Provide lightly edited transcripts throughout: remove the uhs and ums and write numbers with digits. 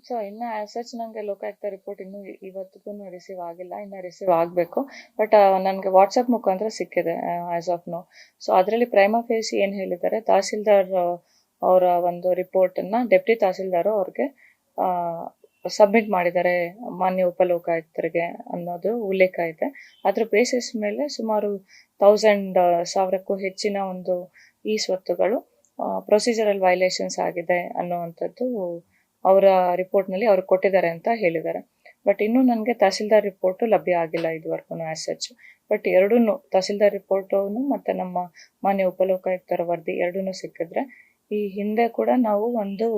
So ಇನ್ನು such ನನಗೆ Lokayukta report ಇನ್ನೂ ಇವತ್ತಿಗೂ ರಿಸೀವ್ ಆಗಿಲ್ಲ, ಇನ್ನು ರಿಸೀವ್ ಆಗಬೇಕು. ಬಟ್ ನನಗೆ ವಾಟ್ಸಪ್ ಮುಖಾಂತರ ಸಿಕ್ಕಿದೆ ಆಸ್ ಆಫ್ ನೋ. ಸೊ ಅದರಲ್ಲಿ ಪ್ರೈಮಾ ಫೇಸಿ ಏನು ಹೇಳಿದ್ದಾರೆ, ತಹಸೀಲ್ದಾರ್ ಅವರ ಒಂದು ರಿಪೋರ್ಟನ್ನು ಡೆಪ್ಟಿ ತಹಸೀಲ್ದಾರು ಅವ್ರಿಗೆ ಸಬ್ಮಿಟ್ ಮಾಡಿದ್ದಾರೆ ಮಾನ್ಯ ಉಪಲೋಕಾಯುಕ್ತರಿಗೆ ಅನ್ನೋದು ಉಲ್ಲೇಖ ಇದೆ. ಅದ್ರ ಬೇಸಿಸ್ ಮೇಲೆ ಸುಮಾರು 1000 ಹೆಚ್ಚಿನ ಒಂದು ಈ ಸ್ವತ್ತುಗಳು ಪ್ರೊಸೀಜರಲ್ ವೈಲೇಷನ್ಸ್ ಆಗಿದೆ ಅನ್ನುವಂಥದ್ದು ಅವರ ರಿಪೋರ್ಟ್ನಲ್ಲಿ ಅವ್ರು ಕೊಟ್ಟಿದ್ದಾರೆ ಅಂತ ಹೇಳಿದ್ದಾರೆ. ಬಟ್ ಇನ್ನೂ ನನಗೆ ತಹಸೀಲ್ದಾರ್ ರಿಪೋರ್ಟು ಲಭ್ಯ ಆಗಿಲ್ಲ ಇದುವರೆಗೂ ಆ್ಯಸ್ ಸಚ್. ಬಟ್ ಎರಡೂ ತಹಸೀಲ್ದಾರ್ ರಿಪೋರ್ಟು ಮತ್ತು ನಮ್ಮ ಮಾನ್ಯ ಉಪಲೋಕಾಯುಕ್ತರ ವರದಿ ಎರಡೂ ಸಿಕ್ಕಿದ್ರೆ, ಈ ಹಿಂದೆ ಕೂಡ ನಾವು ಒಂದು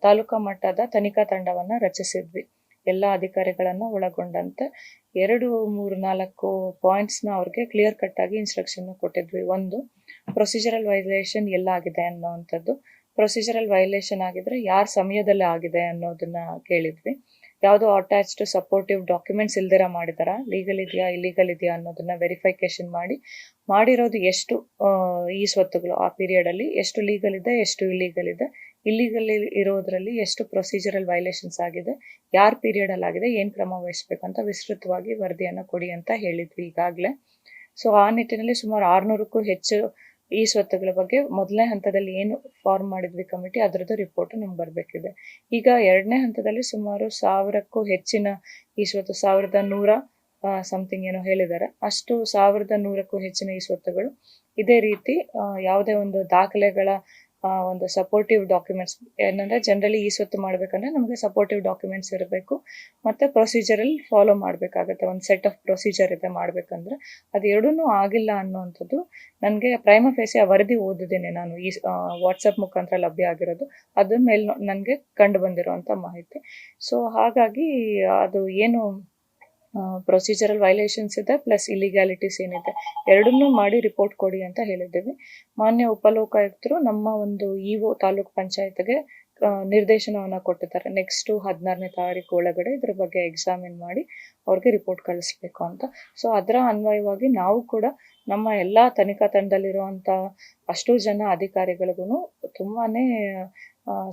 ತಾಲೂಕಾ ಮಟ್ಟದ ತನಿಖಾ ತಂಡವನ್ನು ರಚಿಸಿದ್ವಿ, ಎಲ್ಲ ಅಧಿಕಾರಿಗಳನ್ನು ಒಳಗೊಂಡಂತೆ 2, 3, 4 ಪಾಯಿಂಟ್ಸ್ನ ಅವ್ರಿಗೆ ಕ್ಲಿಯರ್ ಕಟ್ಟಾಗಿ ಇನ್ಸ್ಟ್ರಕ್ಷನ್ ಕೊಟ್ಟಿದ್ವಿ. ಒಂದು, ಪ್ರೊಸೀಜರಲ್ ವೈಲೇಷನ್ ಎಲ್ಲಾಗಿದೆ ಅನ್ನೋವಂಥದ್ದು, ಪ್ರೊಸೀಜರಲ್ ವೈಲೇಷನ್ ಆಗಿದ್ರೆ ಯಾರ ಸಮಯದಲ್ಲಿ ಆಗಿದೆ ಅನ್ನೋದನ್ನ ಕೇಳಿದ್ವಿ. ಯಾವುದೋ ಅಟ್ಯಾಚ್ಡ್ ಸಪೋರ್ಟಿವ್ ಡಾಕ್ಯುಮೆಂಟ್ಸ್ ಇಲ್ದಿರ ಮಾಡಿದಾರ, ಲೀಗಲ್ ಇದೆಯಾ ಇಲ್ಲೀಗಲ್ ಇದೆಯಾ ಅನ್ನೋದನ್ನ ವೆರಿಫಿಕೇಶನ್ ಮಾಡಿರೋದು ಎಷ್ಟು ಈ ಸ್ವತ್ತುಗಳು ಆ ಪೀರಿಯಡಲ್ಲಿ ಎಷ್ಟು ಲೀಗಲ್ ಇದೆ ಎಷ್ಟು ಇಲ್ಲೀಗಲ್ ಇದೆ, ಇಲ್ಲೀಗಲ್ ಇರೋದ್ರಲ್ಲಿ ಎಷ್ಟು ಪ್ರೊಸೀಜರಲ್ ವೈಲೇಷನ್ಸ್ ಆಗಿದೆ, ಯಾರ ಪೀರಿಯಡಲ್ಲಿ ಆಗಿದೆ, ಏನು ಕ್ರಮ ವಹಿಸ್ಬೇಕಂತ ವಿಸ್ತೃತವಾಗಿ ವರದಿಯನ್ನು ಕೊಡಿ ಅಂತ ಹೇಳಿದ್ವಿ ಈಗಾಗಲೇ. ಸೊ ಆ ನಿಟ್ಟಿನಲ್ಲಿ ಸುಮಾರು 600ಕ್ಕೂ ಹೆಚ್ಚು ಈ ಸ್ವತ್ತುಗಳ ಬಗ್ಗೆ ಮೊದಲನೇ ಹಂತದಲ್ಲಿ ಏನು ಫಾರ್ಮ್ ಮಾಡಿದ್ವಿ ಕಮಿಟಿ, ಅದರದ್ದು ರಿಪೋರ್ಟ್ ನಮ್ಗೆ ಬರಬೇಕಿದೆ. ಈಗ ಎರಡನೇ ಹಂತದಲ್ಲಿ ಸುಮಾರು 1000ಕ್ಕೂ ಹೆಚ್ಚಿನ ಈ ಸ್ವತ್ತು, 1100 ಸಮಥಿಂಗ್ ಏನೋ ಹೇಳಿದ್ದಾರೆ, ಅಷ್ಟು 1100ಕ್ಕೂ ಹೆಚ್ಚಿನ ಈ ಸ್ವತ್ತುಗಳು ಇದೇ ರೀತಿ ಯಾವುದೇ ಒಂದು ದಾಖಲೆಗಳ ಒಂದು ಸಪೋರ್ಟಿವ್ ಡಾಕ್ಯುಮೆಂಟ್ಸ್, ಏನಂದರೆ ಜನರಲಿ ಈ ಸ್ವತ್ತು ಮಾಡಬೇಕಂದ್ರೆ ನಮಗೆ ಸಪೋರ್ಟಿವ್ ಡಾಕ್ಯುಮೆಂಟ್ಸ್ ಇರಬೇಕು ಮತ್ತು ಪ್ರೊಸೀಜರಲ್ಲಿ ಫಾಲೋ ಮಾಡಬೇಕಾಗತ್ತೆ. ಒಂದು ಸೆಟ್ ಆಫ್ ಪ್ರೊಸೀಜರ್ ಇದೆ ಮಾಡಬೇಕಂದ್ರೆ, ಅದು ಎರಡೂ ಆಗಿಲ್ಲ ಅನ್ನೋವಂಥದ್ದು ನನಗೆ ಪ್ರೈಮಾ ಫೇಸಿ ಆ ವರದಿ ಓದಿದ್ದೀನಿ ನಾನು, ಈ ವಾಟ್ಸಪ್ ಮುಖಾಂತರ ಲಭ್ಯ ಆಗಿರೋದು, ಅದ್ರ ಮೇಲೆ ನನಗೆ ಕಂಡು ಬಂದಿರೋವಂಥ ಮಾಹಿತಿ. ಸೊ ಹಾಗಾಗಿ ಅದು ಏನು ಪ್ರೊಸೀಜರಲ್ ವೈಲೇಷನ್ಸ್ ಇದೆ ಪ್ಲಸ್ ಇಲ್ಲಿಗ್ಯಾಲಿಟೀಸ್ ಏನಿದೆ ಎರಡನ್ನೂ ಮಾಡಿ ರಿಪೋರ್ಟ್ ಕೊಡಿ ಅಂತ ಹೇಳಿದ್ದೀವಿ. ಮಾನ್ಯ ಉಪಲೋಕಾಯುಕ್ತರು ನಮ್ಮ ಒಂದು ಇಒ ತಾಲೂಕ್ ಪಂಚಾಯತ್ಗೆ ನಿರ್ದೇಶನವನ್ನು ಕೊಟ್ಟಿದ್ದಾರೆ, ನೆಕ್ಸ್ಟು 16ನೇ ತಾರೀಕು ಒಳಗಡೆ ಇದ್ರ ಬಗ್ಗೆ ಎಕ್ಸಾಮಿನ್ ಮಾಡಿ ಅವ್ರಿಗೆ ರಿಪೋರ್ಟ್ ಕಳಿಸ್ಬೇಕು ಅಂತ. ಸೊ ಅದರ ಅನ್ವಯವಾಗಿ ನಾವು ಕೂಡ ನಮ್ಮ ಎಲ್ಲ ತನಿಖಾ ತಂಡದಲ್ಲಿರುವಂಥ ಅಷ್ಟೂ ಜನ ಅಧಿಕಾರಿಗಳಿಗೂ ತುಂಬಾ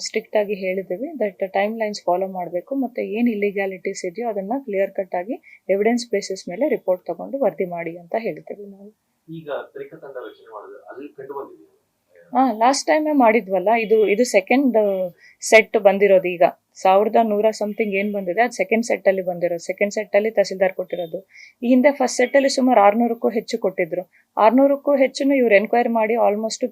ಸ್ಟ್ರಿಕ್ಟ್ ಆಗಿ ಹೇಳಿದ್ದೀವಿ ದಟ್ ಟೈಮ್ ಲೈನ್ಸ್ ಫಾಲೋ ಮಾಡಬೇಕು, ಮತ್ತು ಏನು ಇಲ್ಲಿಗ್ಯಾಲಿಟೀಸ್ ಇದೆಯೋ ಅದನ್ನು ಕ್ಲಿಯರ್ ಕಟ್ ಆಗಿ ಎವಿಡೆನ್ಸ್ ಬೇಸಿಸ್ ಮೇಲೆ ರಿಪೋರ್ಟ್ ತಗೊಂಡು ವರದಿ ಮಾಡಿ ಅಂತ ಹೇಳ್ತೀವಿ ನಾವು. ಈಗ ತನಿಖಾ ತಂಡ ರಚನೆ ಮಾಡಿದ್ರೆ ಅಲ್ಲಿ ಕಂಡು ಬಂದಿದೆ ಲಾಸ್ಟ್ ಟೈಮೇ ಮಾಡಿದ್ವಲ್ಲ, ಇದು ಸೆಕೆಂಡ್ ಸೆಟ್ ಬಂದಿರೋದು. ಈಗ 1100 ಸಮಥಿಂಗ್ ಏನು ಬಂದಿದೆ ಅದು ಸೆಕೆಂಡ್ ಸೆಟ್ಟಲ್ಲಿ ಬಂದಿರೋದು, ಸೆಕೆಂಡ್ ಸೆಟ್ಟಲ್ಲಿ ತಹಸೀಲ್ದಾರ್ ಕೊಟ್ಟಿರೋದು. ಈ ಹಿಂದೆ ಫಸ್ಟ್ ಸೆಟ್ಟಲ್ಲಿ ಸುಮಾರು 600ಕ್ಕೂ ಹೆಚ್ಚು ಕೊಟ್ಟಿದ್ರು, 600ಕ್ಕೂ ಹೆಚ್ಚು ಇವ್ರು ಎನ್ಕ್ವೈರಿ ಮಾಡಿ ಆಲ್ಮೋಸ್ಟ್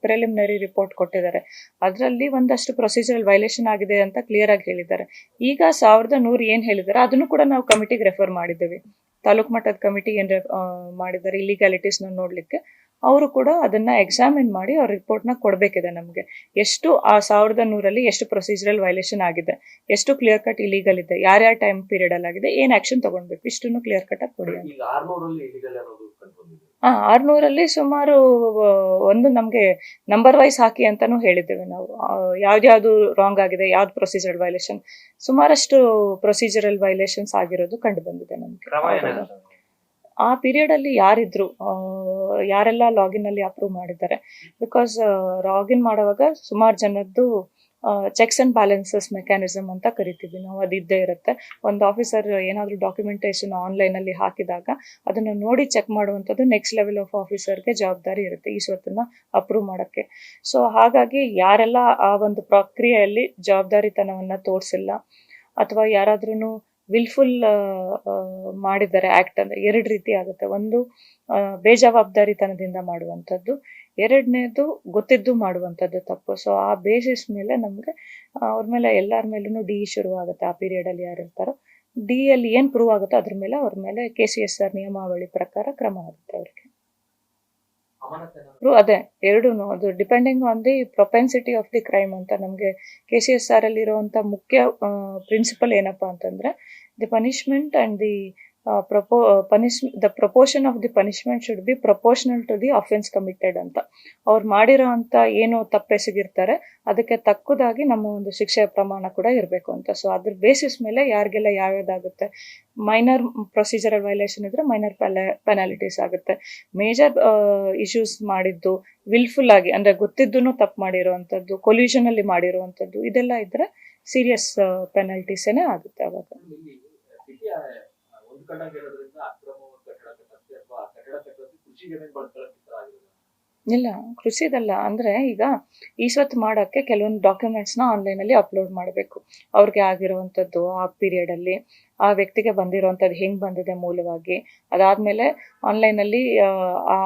ಪ್ರಿಲಿಮಿನರಿ ರಿಪೋರ್ಟ್ ಕೊಟ್ಟಿದ್ದಾರೆ. ಅದರಲ್ಲಿ ಒಂದಷ್ಟು ಪ್ರೊಸೀಜರಲ್ ವೈಲೇಷನ್ ಆಗಿದೆ ಅಂತ ಕ್ಲಿಯರ್ ಆಗಿ ಹೇಳಿದ್ದಾರೆ. ಈಗ 1100 ಏನು ಹೇಳಿದ್ದಾರೆ ಅದನ್ನು ಕೂಡ ನಾವು ಕಮಿಟಿಗೆ ರೆಫರ್ ಮಾಡಿದ್ದೀವಿ, ತಾಲೂಕು ಮಟ್ಟದ ಕಮಿಟಿ ಏನು ಮಾಡಿದ್ದಾರೆ ಇಲ್ಲಿಗ್ಯಾಲಿಟೀಸ್ನ ನೋಡಲಿಕ್ಕೆ. ಅವರು ಕೂಡ ಅದನ್ನು ಎಕ್ಸಾಮಿನ್ ಮಾಡಿ ಅವ್ರ ರಿಪೋರ್ಟ್ನ ಕೊಡಬೇಕಿದೆ ನಮಗೆ, ಎಷ್ಟು ಆ 1100ರಲ್ಲಿ ಎಷ್ಟು ಪ್ರೊಸೀಜರಲ್ ವೈಲೇಷನ್ ಆಗಿದೆ, ಎಷ್ಟು ಕ್ಲಿಯರ್ ಕಟ್ ಇಲೀಗಲ್ ಇದೆ, ಯಾರ್ಯಾರ ಟೈಮ್ ಪೀರಿಯಡಲ್ಲಿ ಆಗಿದೆ, ಏನು ಆ್ಯಕ್ಷನ್ ತೊಗೊಳ್ಬೇಕು, ಇಷ್ಟನ್ನು ಕ್ಲಿಯರ್ ಕಟ್ಟಾಗಿ ಕೊಡಿ. 600ರಲ್ಲಿ ಸುಮಾರು ಒಂದು ನಮಗೆ ನಂಬರ್ ವೈಸ್ ಹಾಕಿ ಅಂತಲೂ ಹೇಳಿದ್ದೇವೆ ನಾವು, ಯಾವ್ದು ರಾಂಗ್ ಆಗಿದೆ, ಯಾವ್ದು ಪ್ರೊಸೀಜರಲ್ ವೈಲೇಷನ್, ಸುಮಾರಷ್ಟು ಪ್ರೊಸೀಜರಲ್ ವೈಲೇಷನ್ಸ್ ಆಗಿರೋದು ಕಂಡು ಬಂದಿದೆ ನಮಗೆ. ಆ ಪೀರಿಯಡಲ್ಲಿ ಯಾರಿದ್ರು, ಯಾರೆಲ್ಲ ಲಾಗಿನಲ್ಲಿ ಅಪ್ರೂವ್ ಮಾಡಿದ್ದಾರೆ, ಬಿಕಾಸ್ ಲಾಗಿನ್ ಮಾಡುವಾಗ ಸುಮಾರು ಜನದ್ದು ಚೆಕ್ಸ್ ಆ್ಯಂಡ್ ಬ್ಯಾಲೆನ್ಸಸ್ ಮೆಕ್ಯಾನಿಸಮ್ ಅಂತ ಕರಿತೀವಿ ನಾವು, ಅದು ಇದ್ದೇ ಇರುತ್ತೆ. ಒಂದು ಆಫೀಸರ್ ಏನಾದರೂ ಡಾಕ್ಯುಮೆಂಟೇಷನ್ ಆನ್ಲೈನಲ್ಲಿ ಹಾಕಿದಾಗ ಅದನ್ನು ನೋಡಿ ಚೆಕ್ ಮಾಡುವಂಥದ್ದು ನೆಕ್ಸ್ಟ್ ಲೆವೆಲ್ ಆಫ್ ಆಫೀಸರ್ಗೆ ಜವಾಬ್ದಾರಿ ಇರುತ್ತೆ ಈ ಸ್ವತ್ತನ್ನು ಅಪ್ರೂವ್ ಮಾಡೋಕ್ಕೆ. ಸೊ ಹಾಗಾಗಿ ಯಾರೆಲ್ಲ ಆ ಒಂದು ಪ್ರಕ್ರಿಯೆಯಲ್ಲಿ ಜವಾಬ್ದಾರಿತನವನ್ನು ತೋರಿಸಿಲ್ಲ ಅಥವಾ ಯಾರಾದ್ರೂ ವಿಲ್ಫುಲ್ ಮಾಡಿದ್ದಾರೆ ಆ್ಯಕ್ಟ್ ಅಂದರೆ 2 ರೀತಿ ಆಗುತ್ತೆ. ಒಂದು ಬೇಜವಾಬ್ದಾರಿತನದಿಂದ ಮಾಡುವಂಥದ್ದು, ಎರಡನೇದು ಗೊತ್ತಿದ್ದು ಮಾಡುವಂಥದ್ದು ತಪ್ಪು. ಸೊ ಆ ಬೇಸಿಸ್ ಮೇಲೆ ನಮಗೆ ಅವ್ರ ಮೇಲೆ ಎಲ್ಲರ ಮೇಲೂ ಡಿ ಶುರುವಾಗುತ್ತೆ. ಆ ಪೀರಿಯಡಲ್ಲಿ ಯಾರು ಇರ್ತಾರೋ ಡಿ ಅಲ್ಲಿ ಏನು ಪ್ರೂವ್ ಆಗುತ್ತೋ ಅದ್ರ ಮೇಲೆ ಅವ್ರ ಮೇಲೆ KCSR ನಿಯಮಾವಳಿ ಪ್ರಕಾರ ಕ್ರಮ ಆಗುತ್ತೆ ಅವ್ರಿಗೆ. ಅದೇ ಎರಡೂ, ಅದು depending on the propensity of the crime ಅಂತ. ನಮಗೆ KCSR ಅಲ್ಲಿ ಇರುವಂಥ ಮುಖ್ಯ ಪ್ರಿನ್ಸಿಪಲ್ ಏನಪ್ಪಾ ಅಂತಂದರೆ the punishment and the the proportion of the punishment should be proportional to the offence committed ಅಂತ. ಅವ್ರು ಮಾಡಿರೋ ಅಂತ ಏನು ತಪ್ಪೆಸಗಿರ್ತಾರೆ ಅದಕ್ಕೆ ತಕ್ಕದಾಗಿ ನಮ್ಮ ಒಂದು ಶಿಕ್ಷೆಯ ಪ್ರಮಾಣ ಕೂಡ ಇರಬೇಕು ಅಂತ. ಸೊ ಅದ್ರ ಬೇಸಿಸ್ ಮೇಲೆ ಯಾರಿಗೆಲ್ಲ ಯಾವ್ಯಾವ್ದಾಗುತ್ತೆ, ಮೈನರ್ ಪ್ರೊಸೀಜರಲ್ ವೈಲೇಷನ್ ಇದ್ರೆ ಮೈನರ್ ಪೆನಾಲಿಟೀಸ್ ಆಗುತ್ತೆ. ಮೇಜರ್ ಇಶ್ಯೂಸ್ ಮಾಡಿದ್ದು, ವಿಲ್ಫುಲ್ ಆಗಿ ಅಂದ್ರೆ ಗೊತ್ತಿದ್ದೂ ತಪ್ಪು ಮಾಡಿರೋವಂಥದ್ದು, ಕೊಲ್ಯೂಷನ್ ಅಲ್ಲಿ ಮಾಡಿರುವಂಥದ್ದು, ಇದೆಲ್ಲ ಇದ್ರೆ ಸೀರಿಯಸ್ ಪೆನಾಲ್ಟೀಸೇನೆ ಆಗುತ್ತೆ ಅವಾಗ. ಇಲ್ಲಿ ಸಿಟಿಯ ಒಂದು ಕಟ್ಟಡ ಇರೋದ್ರಿಂದ ಅಕ್ರಮ ಕಟ್ಟಡ ಕಟ್ಟಕ್ಕೆ ಅಥವಾ ಕಟ್ಟಡ ಕಟ್ಟೋದು ಕೃಷಿ ಜಮೀನು ಬಳಸ್ಕೊಳ್ಳೋಕೆ ಈ ತರ ಆಗಿರೋದು. ಇಲ್ಲ, ಕೃಷಿದಲ್ಲ. ಅಂದ್ರೆ ಈಗ ಈಸ್ವತ್ತು ಮಾಡೋಕ್ಕೆ ಕೆಲವೊಂದು ಡಾಕ್ಯುಮೆಂಟ್ಸ್ನ ಆನ್ಲೈನಲ್ಲಿ ಅಪ್ಲೋಡ್ ಮಾಡಬೇಕು. ಅವ್ರಿಗೆ ಆಗಿರುವಂಥದ್ದು ಆ ಪೀರಿಯಡಲ್ಲಿ ಆ ವ್ಯಕ್ತಿಗೆ ಬಂದಿರೋವಂಥದ್ದು ಹೆಂಗೆ ಬಂದಿದೆ ಮೂಲವಾಗಿ, ಅದಾದಮೇಲೆ ಆನ್ಲೈನಲ್ಲಿ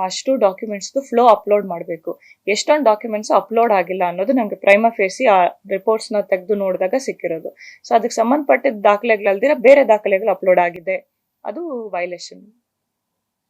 ಅಷ್ಟು ಡಾಕ್ಯುಮೆಂಟ್ಸ್ದು ಫ್ಲೋ ಅಪ್ಲೋಡ್ ಮಾಡಬೇಕು. ಎಷ್ಟೊಂದು ಡಾಕ್ಯುಮೆಂಟ್ಸ್ ಅಪ್ಲೋಡ್ ಆಗಿಲ್ಲ ಅನ್ನೋದು ನನಗೆ ಪ್ರೈಮಾ ಫೇಸಿ ಆ ರಿಪೋರ್ಟ್ಸ್ನ ತೆಗೆದು ನೋಡಿದಾಗ ಸಿಕ್ಕಿರೋದು. ಸೊ ಅದಕ್ಕೆ ಸಂಬಂಧಪಟ್ಟಿದ್ದ ದಾಖಲೆಗಳಲ್ದಿರ ಬೇರೆ ದಾಖಲೆಗಳು ಅಪ್ಲೋಡ್ ಆಗಿದೆ, ಅದು ವೈಲೇಷನ್.